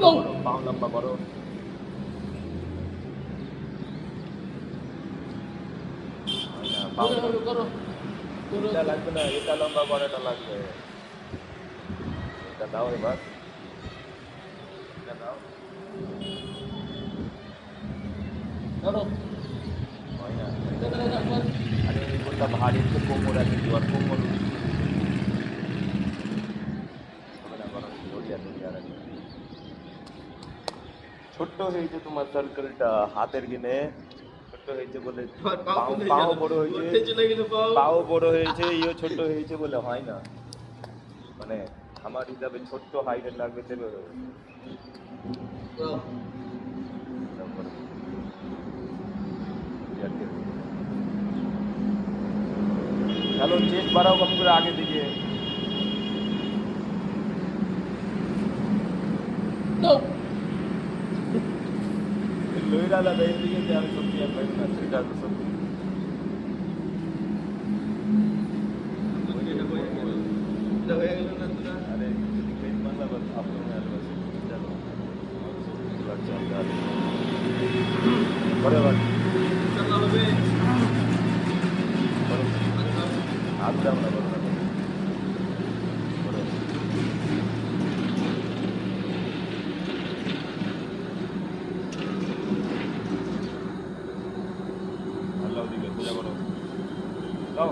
করো, পাও লম্বা করো। হয় না, পাও করো এটা লাগবে না, এটা লম্বা করাটা লাগবে। এটা দাও এবার, এটা দাও। করো হয় না, আরে কোনটা ভারী তো কোমর আছে, আর কোমর হবে না, বরং দড়িয়া দড়িয়া রাখবে। ছোট্ট হয়েছে তোমার সার্কেলটা হাতের গিনে, ছোট্ট হয়েছে বলে পাও পাও বড় হয়েছে, পাও বড় হয়েছে, ইও ছোট হয়েছে বলে হয় না। মানে আমার হিসাবে ছোট্ট হাইটের লাগবে তবে হবে। তারপরে চলো চেস্ট বাড়াও কম করে আগে দিকে। লইরা দাদা এদিকে যে আমি সত্যি আর পাইব না, সেটা তো সত্যি। अरे पेट मरला बस आप लोग में बस चलो लग जाएगा बड़े बात आप जाओ ना बड़े अल्लाह दी पूजा करो जाओ।